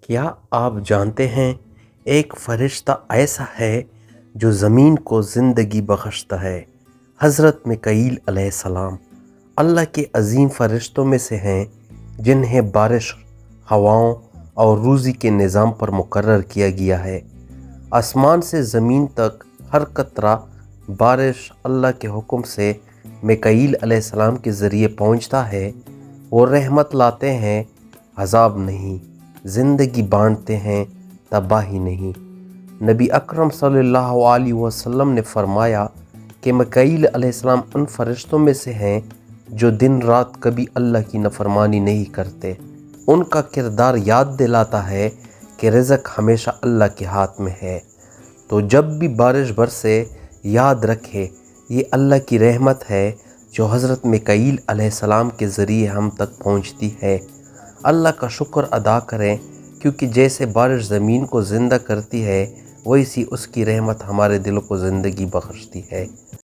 کیا آپ جانتے ہیں ایک فرشتہ ایسا ہے جو زمین کو زندگی بخشتا ہے؟ حضرت میکائیل علیہ السلام اللہ کے عظیم فرشتوں میں سے ہیں جنہیں بارش، ہواؤں اور روزی کے نظام پر مقرر کیا گیا ہے۔ آسمان سے زمین تک ہر قطرہ بارش اللہ کے حکم سے میکائیل علیہ السلام کے ذریعے پہنچتا ہے۔ وہ رحمت لاتے ہیں، عذاب نہیں، زندگی بانٹتے ہیں، تباہی نہیں۔ نبی اکرم صلی اللہ علیہ وسلم نے فرمایا کہ میکائیل علیہ السلام ان فرشتوں میں سے ہیں جو دن رات کبھی اللہ کی نافرمانی نہیں کرتے۔ ان کا کردار یاد دلاتا ہے کہ رزق ہمیشہ اللہ کے ہاتھ میں ہے۔ تو جب بھی بارش برسے یاد رکھے یہ اللہ کی رحمت ہے جو حضرت میکائیل علیہ السلام کے ذریعے ہم تک پہنچتی ہے۔ اللہ کا شکر ادا کریں، کیونکہ جیسے بارش زمین کو زندہ کرتی ہے ویسی اس کی رحمت ہمارے دلوں کو زندگی بخشتی ہے۔